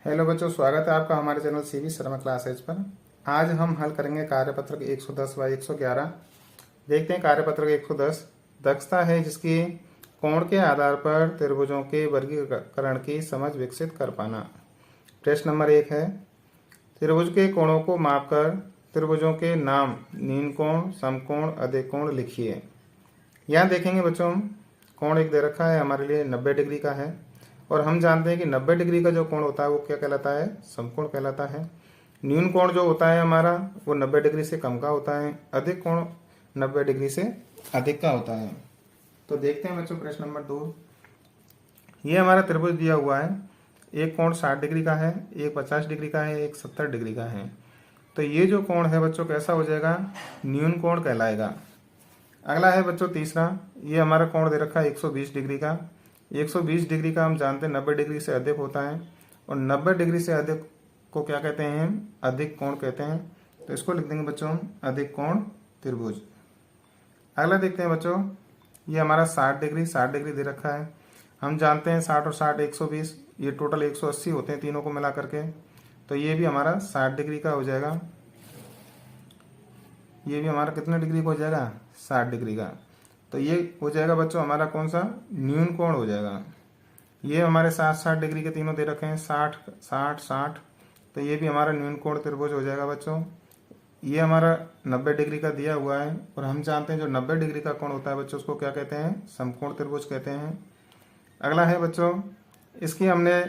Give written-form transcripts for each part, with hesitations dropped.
Hello बच्चों, स्वागत है आपका हमारे चैनल सीवी शर्मा क्लासेज पर। आज हम हल करेंगे कार्यपत्रक 110 व 111। देखते हैं कार्यपत्रक 110। दक्षता है जिसकी कोण के आधार पर त्रिभुजों के वर्गीकरण की समझ विकसित कर पाना। प्रश्न नंबर 1 है, त्रिभुज के कोणों को मापकर त्रिभुजों के नाम न्यून कोण, समकोण, अधिक कोण लिखिए। यहाँ देखेंगे बच्चों, कोण एक दे रखा है हमारे लिए 90 डिग्री का है और हम जानते हैं कि 90 डिग्री का जो कोण होता है वो क्या कहलाता है? समकोण कहलाता है। न्यून कोण जो होता है हमारा वो 90 डिग्री से कम का होता है। अधिक कोण 90 डिग्री से अधिक का होता है। तो देखते हैं बच्चों प्रश्न नंबर 2। ये हमारा त्रिभुज दिया हुआ है। एक कोण 60 डिग्री का है, एक 50 डिग्री का है, एक 70 डिग्री का है। तो ये जो कोण है बच्चों कैसा हो जाएगा? न्यून कोण कहलाएगा। अगला है बच्चों तीसरा, ये हमारा कोण दे रखा है 120 डिग्री का। 120 डिग्री का हम जानते हैं 90 डिग्री से अधिक होता है और 90 डिग्री से अधिक को क्या कहते हैं? अधिक कोण कहते हैं। तो इसको लिख देंगे बच्चों हम अधिक कोण त्रिभुज। अगला देखते हैं बच्चों, ये हमारा 60 डिग्री दे रखा है। हम जानते हैं 60 और 60 120, ये टोटल 180 होते हैं तीनों को मिला करके। तो ये भी हमारा 60 डिग्री का हो जाएगा। ये भी हमारा कितने डिग्री का हो जाएगा? 60 डिग्री का। तो ये हो जाएगा बच्चों हमारा कौन सा? न्यून कोण हो जाएगा। ये हमारे 60 डिग्री के तीनों दे रखे हैं, 60 60 60। तो ये भी हमारा न्यून कोण त्रिभुज हो जाएगा बच्चों। ये हमारा 90 डिग्री का दिया हुआ है और हम जानते हैं जो 90 डिग्री का कोण होता है बच्चों उसको क्या कहते हैं? समकोण त्रिभुज कहते हैं। अगला है बच्चों, इसकी हमने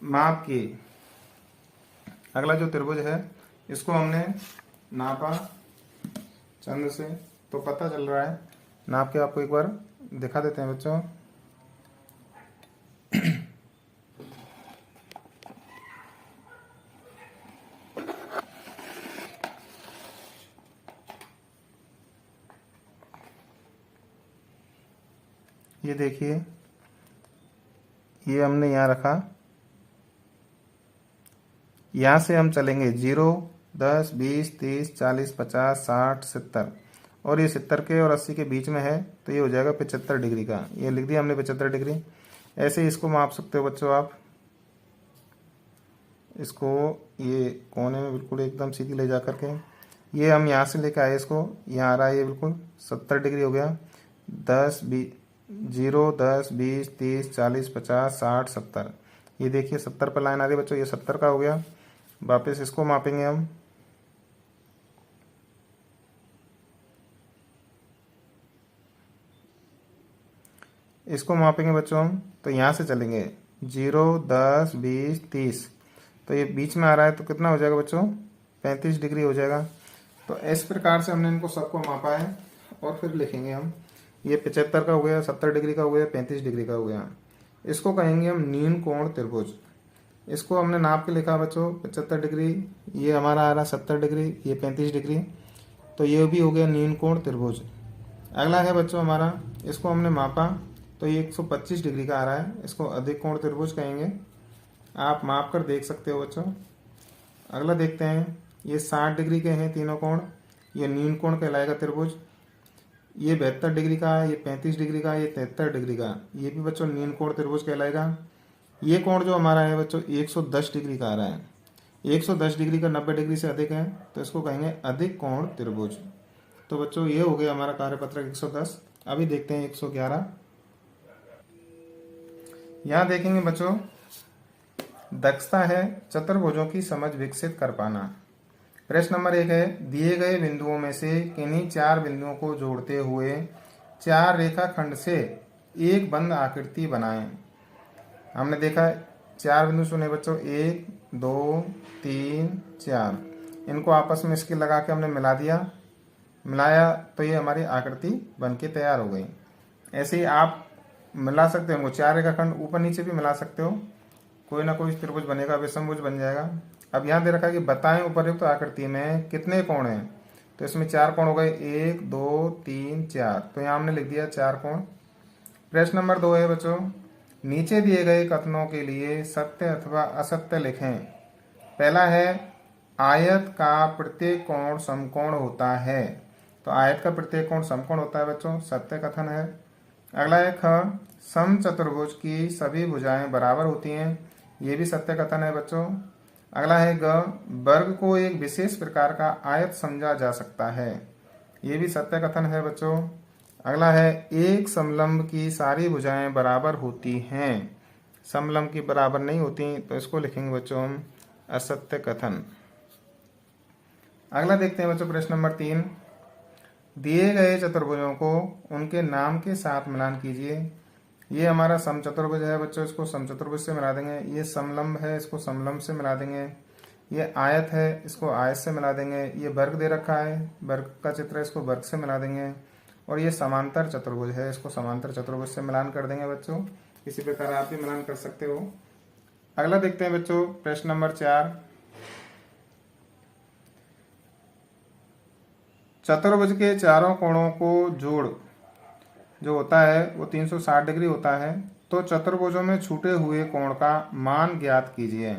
माप की। अगला जो त्रिभुज है इसको हमने नापा चंद्र से, तो पता चल रहा है। नाप के आपको एक बार दिखा देते हैं बच्चों। ये देखिए, ये हमने यहाँ रखा। यहाँ से हम चलेंगे 0, 10, 20, 30, 40, 50, 60, 70 और ये 70 के और 80 के बीच में है। तो ये हो जाएगा 75 डिग्री का। ये लिख दिया हमने 75 डिग्री। ऐसे ही इसको माप सकते हो बच्चों आप। इसको ये कोने में बिल्कुल एकदम सीधी ले जा करके ये हम यहाँ से लेकर आए, इसको यहाँ आ रहा है, ये बिल्कुल 70 डिग्री हो गया। 10, 0, 10, 20, 30, 40, 50, 60, 70। ये देखिए 70 पर लाइन आ रही है बच्चों, ये 70 का हो गया। वापस इसको मापेंगे हम। इसको मापेंगे बच्चों हम, तो यहाँ से चलेंगे 0, 10, 20, 30। तो ये बीच में आ रहा है तो कितना हो जाएगा बच्चों? 35 डिग्री हो जाएगा। तो इस प्रकार से हमने इनको सबको मापा है और फिर लिखेंगे हम। ये 75 का हो गया, 70 डिग्री का हो गया, 35 डिग्री का हो गया। इसको कहेंगे हम न्यून कोण त्रिभुज। इसको हमने नाप के लिखा बच्चों 75 डिग्री, ये हमारा आ रहा 70 डिग्री, ये 35 डिग्री। तो ये भी हो गया न्यून कोण त्रिभुज। अगला है बच्चों हमारा, इसको हमने मापा तो ये 125 डिग्री का आ रहा है। इसको अधिक कोण त्रिभुज कहेंगे। आप माप कर देख सकते हो बच्चों। अगला देखते हैं, ये 60 डिग्री के हैं तीनों कोण, ये न्यून कोण कहलाएगा त्रिभुज। ये 72 डिग्री का है, ये 35 डिग्री का, ये 73 डिग्री का, ये भी बच्चों न्यून कोण त्रिभुज कहलाएगा। ये कोण जो हमारा है बच्चों 110 डिग्री का आ रहा है। 110 डिग्री का 90 डिग्री से अधिक है तो इसको कहेंगे अधिक कोण त्रिभुज। तो बच्चों ये हो गया हमारा कार्यपत्रक 110। अभी देखते हैं 111। यहाँ देखेंगे बच्चों, दक्षता है चतुर्भुजों की समझ विकसित कर पाना। प्रश्न नंबर 1 है, दिए गए बिंदुओं में से किन्हीं 4 बिंदुओं को जोड़ते हुए 4 रेखाखंड से एक बंद आकृति बनाएं। हमने देखा 4 बिंदु चुने बच्चों, 1, 2, 3, 4। इनको आपस में स्केल लगा के हमने मिलाया तो ये हमारी आकृति बन के तैयार हो गई। ऐसे ही आप मिला सकते हो, 4 रेखाखंड ऊपर नीचे भी मिला सकते हो, कोई ना कोई त्रिभुज बनेगा, विषमभुज बन जाएगा। अब यहाँ दे रखा है कि बताएं उपरोक्त आकृति में कितने कोण हैं। तो इसमें 4 कोण हो गए, 1, 2, 3, 4। तो यहाँ हमने लिख दिया 4 कोण। प्रश्न नंबर 2 है बच्चों, नीचे दिए गए कथनों के लिए सत्य अथवा असत्य लिखें। पहला है, आयत का प्रत्येक कोण समकोण होता है। तो आयत का प्रत्येक कोण समकोण होता है बच्चों, सत्य कथन है। अगला है ख, समचतुर्भुज की सभी भुजाएं बराबर होती हैं। ये भी सत्य कथन है बच्चों। अगला है ग, वर्ग को एक विशेष प्रकार का आयत समझा जा सकता है। ये भी सत्य कथन है बच्चों। अगला है एक समलंब की सारी भुजाएं बराबर होती हैं। समलंब की बराबर नहीं होती, तो इसको लिखेंगे बच्चों हम असत्य कथन। अगला देखते हैं बच्चों प्रश्न नंबर 3। दिए गए चतुर्भुजों को उनके नाम के साथ मिलान कीजिए। ये हमारा समचतुर्भुज है बच्चों, इसको समचतुर्भुज से मिला देंगे। ये समलंब है, इसको समलंब से मिला देंगे। ये आयत है, इसको आयत से मिला देंगे। ये वर्ग दे रखा है, वर्ग का चित्र है, इसको वर्ग से मिला देंगे। और ये समांतर चतुर्भुज है, इसको समांतर चतुर्भुज से मिलान कर देंगे बच्चों। इसी प्रकार आप भी मिलान कर सकते हो। अगला देखते हैं बच्चों प्रश्न नंबर 4। चतुर्भुज के चारों कोणों को जोड़ जो होता है वो 360 डिग्री होता है, तो चतुर्भुजों में छूटे हुए कोण का मान ज्ञात कीजिए।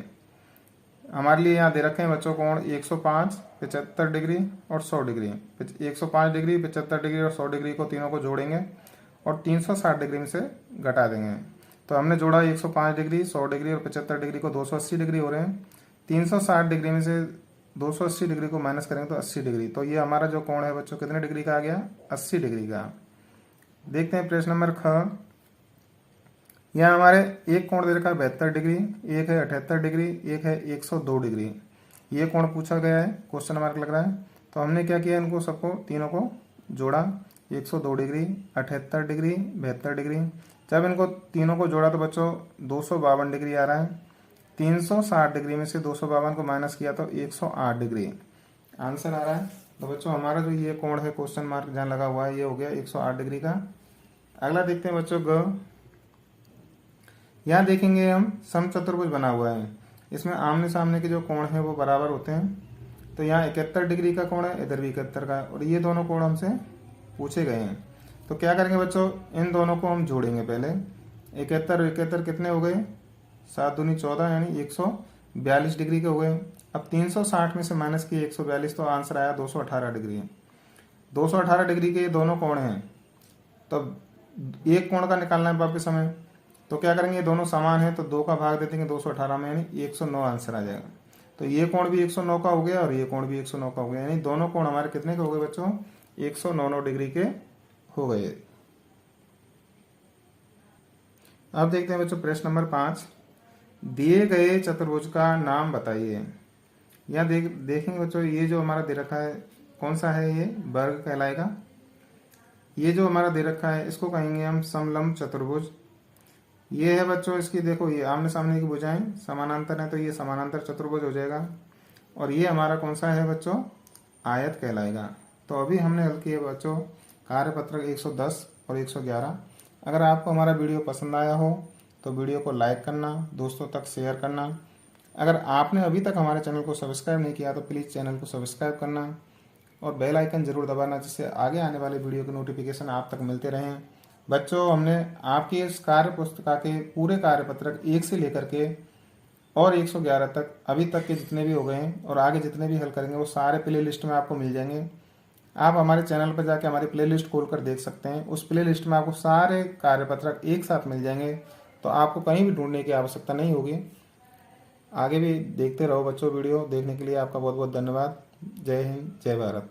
हमारे लिए यहाँ दे रखे हैं बच्चों कोण 105, 75 डिग्री और 100 डिग्री। 105 डिग्री, 75 डिग्री और 100 डिग्री को तीनों को जोड़ेंगे और 360 डिग्री में से घटा देंगे। तो हमने जोड़ा 105 डिग्री, 100 डिग्री और 75 डिग्री को 280 डिग्री हो रहे हैं। 360 डिग्री में से 280 डिग्री को माइनस करेंगे तो 80 डिग्री। तो ये हमारा जो कोण है बच्चों कितने डिग्री का आ गया? 80 डिग्री का। देखते हैं प्रश्न नंबर ख। यहाँ हमारे एक कोण दे रखा है 72 डिग्री, एक है 78 डिग्री, एक है 102 डिग्री। ये कोण पूछा गया है, क्वेश्चन मार्क लग रहा है। तो हमने क्या किया, इनको सबको तीनों को जोड़ा। 102 डिग्री, 78 डिग्री, 72 डिग्री। जब इनको तीनों को जोड़ा तो बच्चों 252 डिग्री आ रहा है। 360 डिग्री में से 252 को माइनस किया तो 108 डिग्री आंसर आ रहा है। तो बच्चों हमारा जो ये कोण है क्वेश्चन मार्क जहाँ लगा हुआ है ये हो गया 108 डिग्री का। अगला देखते हैं बच्चों ग। यहाँ देखेंगे हम समचतुर्भुज बना हुआ है, इसमें आमने सामने के जो कोण है वो बराबर होते हैं। तो यहाँ 71 डिग्री का कोण है, इधर भी 71 का, और ये दोनों कोण हमसे पूछे गए हैं। तो क्या करेंगे बच्चों, इन दोनों को हम जोड़ेंगे पहले। 71 और 71 कितने हो गए? 7 दूनी 14 यानी 142 डिग्री के हो गए। अब 360 में से माइनस किए 142 तो आंसर आया 218 डिग्री। 218 डिग्री के ये दोनों कोण हैं, तो एक कोण का निकालना है वापस हमें। तो क्या करेंगे, ये दोनों समान है तो 2 का भाग दे देंगे 218 में, यानी 109 आंसर आ जाएगा। तो ये कोण भी 109 का हो गया और ये कोण भी 109 का हो गया, यानी दोनों कोण हमारे कितने के हो गए बच्चों? 109 डिग्री के हो गए। अब देखते हैं बच्चों प्रश्न नंबर 5। दिए गए चतुर्भुज का नाम बताइए। यहाँ देखेंगे बच्चों, ये जो हमारा दे रखा है कौन सा है? ये वर्ग कहलाएगा। ये जो हमारा दे रखा है इसको कहेंगे हम समलंब चतुर्भुज। ये है बच्चों, इसकी देखो ये आमने सामने की भुजाएं समानांतर है तो ये समानांतर चतुर्भुज हो जाएगा। और ये हमारा कौन सा है बच्चों? आयत कहलाएगा। तो अभी हमने हल किए बच्चों कार्यपत्रक 110 और 111। अगर आपको हमारा वीडियो पसंद आया हो तो वीडियो को लाइक करना, दोस्तों तक शेयर करना। अगर आपने अभी तक हमारे चैनल को सब्सक्राइब नहीं किया तो प्लीज़ चैनल को सब्सक्राइब करना और बेल आइकन जरूर दबाना, जिससे आगे आने वाले वीडियो के नोटिफिकेशन आप तक मिलते रहें। बच्चों हमने आपकी इस कार्य पुस्तिका के पूरे कार्यपत्रक 1 से लेकर के और 111 तक अभी तक के जितने भी हो गए हैं और आगे जितने भी हल करेंगे वो सारे प्ले लिस्ट में आपको मिल जाएंगे। आप हमारे चैनल पर जाके हमारी प्ले लिस्ट खोल कर देख सकते हैं। उस प्ले लिस्ट में आपको सारे कार्यपत्रक एक साथ मिल जाएंगे, तो आपको कहीं भी ढूंढने की आवश्यकता नहीं होगी। आगे भी देखते रहो बच्चों। वीडियो देखने के लिए आपका बहुत बहुत धन्यवाद। जय हिंद, जय भारत।